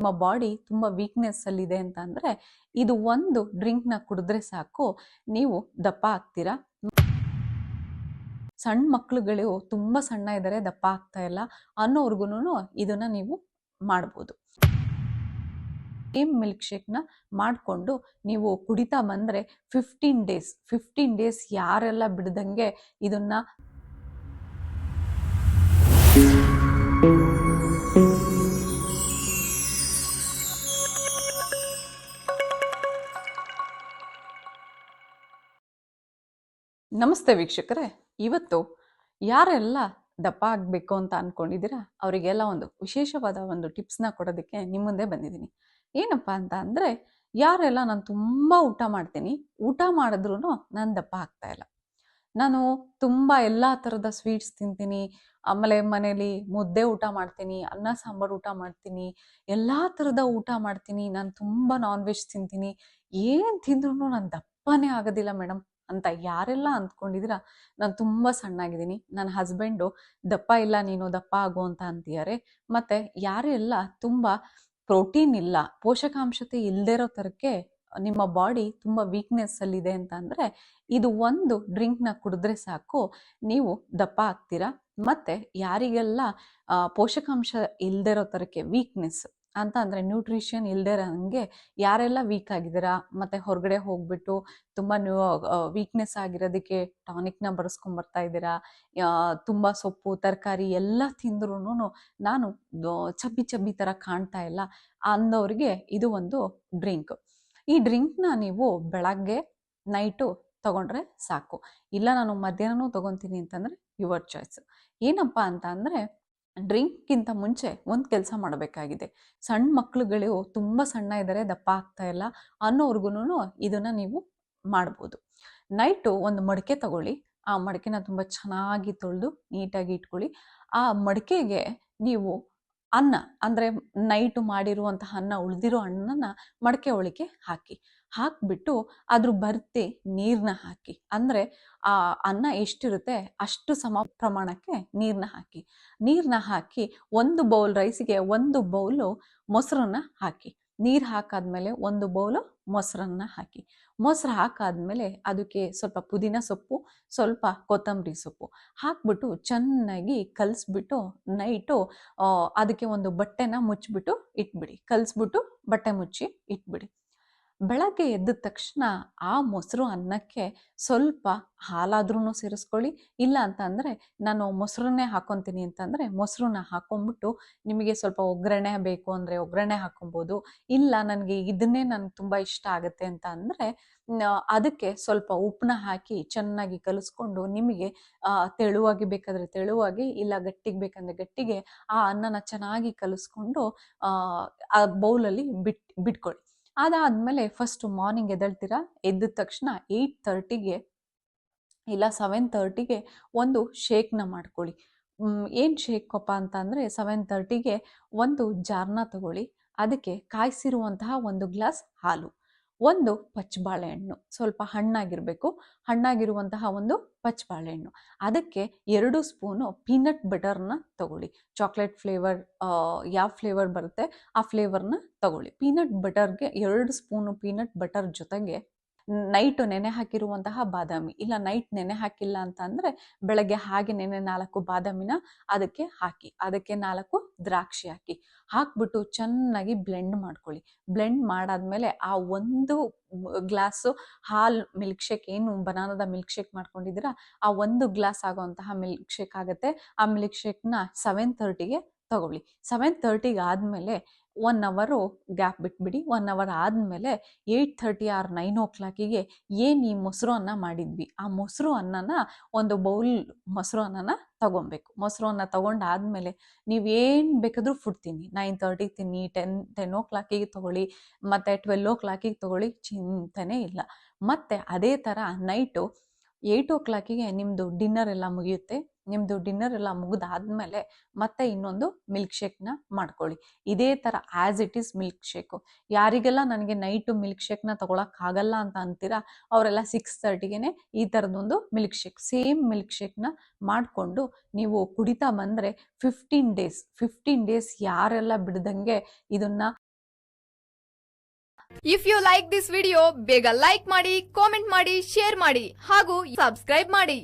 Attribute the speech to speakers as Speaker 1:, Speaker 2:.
Speaker 1: ನಿಮ್ಮ ಬಾಡಿ ತುಂಬ ವೀಕ್ನೆಸ್ ಅಲ್ಲಿದೆ ಅಂತ ಅಂದರೆ ಇದು ಒಂದು ಡ್ರಿಂಕ್ನ ಕುಡಿದ್ರೆ ಸಾಕು, ನೀವು ದಪ್ಪ ಆಗ್ತೀರಾ. ಸಣ್ಣ ಮಕ್ಕಳುಗಳು ತುಂಬ ಸಣ್ಣ ಇದ್ದಾರೆ, ದಪ್ಪ ಆಗ್ತಾ ಇಲ್ಲ ಅನ್ನೋರ್ಗು ಇದನ್ನ ನೀವು ಮಾಡ್ಬೋದು. ಮಿಲ್ಕ್ ಶೇಕ್ನ ಮಾಡಿಕೊಂಡು ನೀವು ಕುಡಿತಾ ಬಂದರೆ 15 ಡೇಸ್ ಯಾರೆಲ್ಲ ಬಿಡ್ದಂಗೆ ಇದನ್ನ ನಮಸ್ತೆ ವೀಕ್ಷಕರೇ, ಇವತ್ತು ಯಾರೆಲ್ಲ ದಪ್ಪ ಆಗಬೇಕು ಅಂತ ಅಂದ್ಕೊಂಡಿದ್ದೀರಾ ಅವರಿಗೆಲ್ಲ ಒಂದು ವಿಶೇಷವಾದ ಒಂದು ಟಿಪ್ಸ್ನ ಕೊಡೋದಕ್ಕೆ ನಿಮ್ಮ ಮುಂದೆ ಬಂದಿದ್ದೀನಿ. ಏನಪ್ಪ ಅಂತ ಅಂದರೆ, ಯಾರೆಲ್ಲ ನಾನು ತುಂಬ ಊಟ ಮಾಡ್ತೀನಿ, ಊಟ ಮಾಡಿದ್ರೂ ನಾನು ದಪ್ಪ ಆಗ್ತಾ ಇಲ್ಲ, ನಾನು ತುಂಬ ಎಲ್ಲ ಥರದ ಸ್ವೀಟ್ಸ್ ತಿಂತೀನಿ, ಆಮೇಲೆ ಮನೇಲಿ ಮುದ್ದೆ ಊಟ ಮಾಡ್ತೀನಿ, ಅನ್ನ ಸಾಂಬಾರು ಊಟ ಮಾಡ್ತೀನಿ, ಎಲ್ಲ ಥರದ ಊಟ ಮಾಡ್ತೀನಿ, ನಾನು ತುಂಬ ನಾನ್ ವೆಜ್ ತಿಂತೀನಿ, ಏನು ತಿಂದ್ರೂ ನಾನು ದಪ್ಪನೇ ಆಗೋದಿಲ್ಲ ಮೇಡಮ್ ಅಂತ ಯಾರೆಲ್ಲ ಅಂದ್ಕೊಂಡಿದ್ದೀರಾ, ನಾನು ತುಂಬ ಸಣ್ಣಾಗಿದ್ದೀನಿ, ನನ್ನ ಹಸ್ಬೆಂಡು ದಪ್ಪ ಇಲ್ಲ ನೀನು ದಪ್ಪ ಆಗು ಅಂತ ಅಂತಿದ್ದಾರೆ. ಮತ್ತು ಯಾರೆಲ್ಲ ತುಂಬ ಪ್ರೋಟೀನ್ ಇಲ್ಲ, ಪೋಷಕಾಂಶತೆ ಇಲ್ಲದೇ ಇರೋ ಥರಕ್ಕೆ ನಿಮ್ಮ ಬಾಡಿ ತುಂಬ ವೀಕ್ನೆಸ್ಸಲ್ಲಿದೆ ಅಂತ ಅಂದರೆ ಇದು ಒಂದು ಡ್ರಿಂಕ್ನ ಕುಡಿದ್ರೆ ಸಾಕು, ನೀವು ದಪ್ಪ ಆಗ್ತೀರಾ. ಮತ್ತು ಯಾರಿಗೆಲ್ಲ ಪೋಷಕಾಂಶ ಇಲ್ಲದೇ ಇರೋ ಥರಕ್ಕೆ ವೀಕ್ನೆಸ್ ಅಂತ ಅಂದರೆ ನ್ಯೂಟ್ರಿಷನ್ ಇಲ್ಲದೇ ಇರೋಂಗೆ ಯಾರೆಲ್ಲ ವೀಕ್ ಆಗಿದ್ದೀರಾ, ಮತ್ತು ಹೊರಗಡೆ ಹೋಗ್ಬಿಟ್ಟು ತುಂಬ ವೀಕ್ನೆಸ್ ಆಗಿರೋದಕ್ಕೆ ಟಾನಿಕ್ನ ಬರ್ಸ್ಕೊಂಬರ್ತಾ ಇದ್ದೀರಾ, ತುಂಬ ಸೊಪ್ಪು ತರಕಾರಿ ಎಲ್ಲ ತಿಂದ್ರೂ ನಾನು ಚಬ್ಬಿ ಥರ ಕಾಣ್ತಾ ಇಲ್ಲ ಅಂದವ್ರಿಗೆ ಇದು ಒಂದು ಡ್ರಿಂಕ್. ಈ ಡ್ರಿಂಕ್ನ ನೀವು ಬೆಳಗ್ಗೆ ನೈಟು ತಗೊಂಡ್ರೆ ಸಾಕು, ಇಲ್ಲ ನಾನು ಮಧ್ಯಾಹ್ನನೂ ತಗೊತೀನಿ ಅಂತಂದರೆ ಯುವರ್ ಚಾಯ್ಸ್. ಏನಪ್ಪ ಅಂತ ಅಂದರೆ, ಡ್ರಿಂಕ್ಗಿಂತ ಮುಂಚೆ ಒಂದು ಕೆಲಸ ಮಾಡಬೇಕಾಗಿದೆ. ಸಣ್ಣ ಮಕ್ಕಳುಗಳು ತುಂಬ ಸಣ್ಣ ಇದ್ದಾರೆ, ದಪ್ಪ ಆಗ್ತಾ ಇಲ್ಲ ಅನ್ನೋರ್ಗು ಇದನ್ನು ನೀವು ಮಾಡ್ಬೋದು. ನೈಟು ಒಂದು ಮಡಿಕೆ ತಗೊಳ್ಳಿ, ಆ ಮಡಿಕೆನ ತುಂಬ ಚೆನ್ನಾಗಿ ತೊಳೆದು ನೀಟಾಗಿ ಇಟ್ಕೊಳ್ಳಿ. ಆ ಮಡಿಕೆಗೆ ನೀವು ಅನ್ನ ಅಂದರೆ ನೈಟು ಮಾಡಿರುವಂತಹ ಅನ್ನ, ಉಳಿದಿರೋ ಅನ್ನನ ಮಡಿಕೆ ಒಳಗೆ ಹಾಕಿಬಿಟ್ಟು ಅದ್ರ ಬರ್ತಿ ನೀರನ್ನ ಹಾಕಿ, ಅಂದರೆ ಆ ಅನ್ನ ಎಷ್ಟಿರುತ್ತೆ ಅಷ್ಟು ಸಮ ಪ್ರಮಾಣಕ್ಕೆ ನೀರನ್ನ ಹಾಕಿ 1 ಬೌಲ್ ರೈಸಿಗೆ 1 ಬೌಲು ಮೊಸರನ್ನ ಹಾಕಿ. ನೀರು ಹಾಕಾದ್ಮೇಲೆ 1 ಬೌಲು ಮೊಸರನ್ನ ಹಾಕಿ. ಮೊಸರು ಹಾಕಾದ್ಮೇಲೆ ಅದಕ್ಕೆ ಸ್ವಲ್ಪ ಪುದೀನ ಸೊಪ್ಪು, ಸ್ವಲ್ಪ ಕೊತ್ತಂಬರಿ ಸೊಪ್ಪು ಹಾಕ್ಬಿಟ್ಟು ಚೆನ್ನಾಗಿ ಕಲಿಸ್ಬಿಟ್ಟು ನೈಟು ಅದಕ್ಕೆ ಒಂದು ಬಟ್ಟೆನ ಮುಚ್ಚಿಬಿಟ್ಟು ಇಟ್ಬಿಡಿ. ಕಲಿಸ್ಬಿಟ್ಟು ಬಟ್ಟೆ ಮುಚ್ಚಿ ಇಟ್ಬಿಡಿ. ಬೆಳಗ್ಗೆ ಎದ್ದ ತಕ್ಷಣ ಆ ಮೊಸರು ಅನ್ನಕ್ಕೆ ಸ್ವಲ್ಪ ಹಾಲಾದ್ರೂ ಸೇರಿಸ್ಕೊಳ್ಳಿ, ಇಲ್ಲ ಅಂತ ಅಂದರೆ ನಾನು ಮೊಸರನ್ನೇ ಹಾಕೊತೀನಿ ಅಂತಂದರೆ ಮೊಸರನ್ನ ಹಾಕೊಂಡ್ಬಿಟ್ಟು, ನಿಮಗೆ ಸ್ವಲ್ಪ ಒಗ್ಗರಣೆ ಬೇಕು ಅಂದರೆ ಒಗ್ಗರಣೆ ಹಾಕೊಬೋದು, ಇಲ್ಲ ನನಗೆ ಇದನ್ನೇ ನನಗೆ ತುಂಬ ಇಷ್ಟ ಆಗುತ್ತೆ ಅಂತ ಅಂದರೆ ಅದಕ್ಕೆ ಸ್ವಲ್ಪ ಉಪ್ಪನ್ನ ಹಾಕಿ ಚೆನ್ನಾಗಿ ಕಲಿಸ್ಕೊಂಡು, ನಿಮಗೆ ತೆಳುವಾಗಿ ಬೇಕಾದರೆ ತೆಳುವಾಗಿ, ಇಲ್ಲ ಗಟ್ಟಿಗೆ ಬೇಕಂದರೆ ಗಟ್ಟಿಗೆ ಆ ಅನ್ನನ ಚೆನ್ನಾಗಿ ಕಲಿಸ್ಕೊಂಡು ಆ ಬೌಲಲ್ಲಿ ಬಿಟ್ಕೊಳ್ಳಿ. ಅದಾದಮೇಲೆ ಫಸ್ಟು ಮಾರ್ನಿಂಗ್ ಎದ್ದೇಳ್ತೀರಾ, ಎದ್ದ ತಕ್ಷಣ 8:30ಗೆ ಇಲ್ಲ 7:30ಗೆ ಒಂದು ಶೇಕ್ನ ಮಾಡ್ಕೊಳ್ಳಿ. ಏನು ಶೇಕಪ್ಪ ಅಂತ ಅಂದರೆ, 7:30ಗೆ ಒಂದು ಜಾರ್ನ ತಗೊಳ್ಳಿ, ಅದಕ್ಕೆ ಕಾಯಿಸಿರುವಂತಹ 1 ಗ್ಲಾಸ್ ಹಾಲು, 1 ಪಚ್ಚಬಾಳೆಹಣ್ಣು, ಸ್ವಲ್ಪ ಹಣ್ಣಾಗಿರುವಂತಹ 1 ಪಚ್ಚಬಾಳೆಹಣ್ಣು, ಅದಕ್ಕೆ 2 ಸ್ಪೂನು ಪೀನಟ್ ಬಟರ್ನ ತಗೊಳ್ಳಿ. ಚಾಕ್ಲೇಟ್ ಫ್ಲೇವರ್ ಯಾವ ಫ್ಲೇವರ್ ಬರುತ್ತೆ ಆ ಫ್ಲೇವರ್ನ ತಗೊಳ್ಳಿ. ಪೀನಟ್ ಬಟರ್ಗೆ 2 ಸ್ಪೂನು ಪೀನಟ್ ಬಟರ್ ಜೊತೆಗೆ ನೈಟು ನೆನೆ ಹಾಕಿರುವಂತಹ ಬಾದಾಮಿ, ಇಲ್ಲ ನೈಟ್ ನೆನೆ ಹಾಕಿಲ್ಲ ಅಂತ ಅಂದರೆ ಬೆಳಗ್ಗೆ ಹಾಗೆ 4 ಬಾದಾಮಿನ ಅದಕ್ಕೆ ಹಾಕಿ, ಅದಕ್ಕೆ 4 ದ್ರಾಕ್ಷಿ ಹಾಕ್ಬಿಟ್ಟು ಚೆನ್ನಾಗಿ ಬ್ಲೆಂಡ್ ಮಾಡ್ಕೊಳ್ಳಿ. ಬ್ಲೆಂಡ್ ಮಾಡಾದ್ಮೇಲೆ ಆ 1 ಗ್ಲಾಸು ಹಾಲು ಮಿಲ್ಕ್ ಶೇಕ್, ಏನು ಬನಾನದ ಮಿಲ್ಕ್ ಶೇಕ್ ಮಾಡ್ಕೊಂಡಿದ್ದೀರಾ ಆ 1 ಗ್ಲಾಸ್ ಆಗೋವಂತಹ ಮಿಲ್ಕ್ ಶೇಕ್ ಆಗುತ್ತೆ. ಆ ಮಿಲ್ಕ್ ಶೇಕ್ನ 7:30ಗೆ ತಗೊಳ್ಳಿ. 7:30ಗೆ ಆದಮೇಲೆ 1 ಅವರು ಗ್ಯಾಪ್ ಬಿಟ್ಬಿಡಿ. 1 ಅವರ್ ಆದಮೇಲೆ 8:30 ಆರ್ 9 o'clockಗೆ ಏನು ಈ ಮೊಸರು ಅನ್ನ ಮಾಡಿದ್ವಿ ಆ ಮೊಸರು ಅನ್ನನ 1 ಬೌಲ್ ಮೊಸರು ಅನ್ನನ ತಗೊಬೇಕು. ಮೊಸರು ಅನ್ನ ತಗೊಂಡಾದ್ಮೇಲೆ ನೀವೇನು ಬೇಕಾದರೂ ಫುಡ್ ತಿನ್ನಿ, 9:30ಗೆ ತಿನ್ನಿ, 10 o'clockಗೆ ತಗೊಳ್ಳಿ, ಮತ್ತು 12 o'clockಗೆ ತಗೊಳ್ಳಿ, ಚಿಂತನೆ ಇಲ್ಲ. ಮತ್ತು ಅದೇ ಥರ ನೈಟು 8 o'clockಗೆ ನಿಮ್ಮದು ಡಿನ್ನರ್ ಎಲ್ಲ ಮುಗಿಯುತ್ತೆ. ನಿಮ್ಮದು ಡಿನ್ನರ್ ಎಲ್ಲ ಮುಗಿದಾದ್ಮೇಲೆ ಮತ್ತೆ ಇನ್ನೊಂದು ಮಿಲ್ಕ್ ಶೇಕ್ನ ಮಾಡ್ಕೊಳ್ಳಿ. ಇದೇ ಥರ as it is milk shake. ಯಾರಿಗೆಲ್ಲ ನನಗೆ ನೈಟು ಮಿಲ್ಕ್ ಶೇಕ್ನ ತೊಗೊಳಕ್ಕಾಗಲ್ಲ ಅಂತ ಅಂತೀರಾ ಅವರೆಲ್ಲ 6:30ಗೆ ಈ ಥರದೊಂದು ಸೇಮ್ ಮಿಲ್ಕ್ ಶೇಕ್ನ ಮಾಡಿಕೊಂಡು ನೀವು ಕುಡಿತಾ ಬಂದರೆ 15 ಡೇಸ್ ಯಾರೆಲ್ಲ ಬಿಡ್ದಂಗೆ ಇದನ್ನು
Speaker 2: if you like this video ಬೇಗ ಲೈಕ್ ಮಾಡಿ, ಕಾಮೆಂಟ್ ಮಾಡಿ, ಶೇರ್ ಮಾಡಿ ಹಾಗೂ ಸಬ್ಸ್ಕ್ರೈಬ್ ಮಾಡಿ.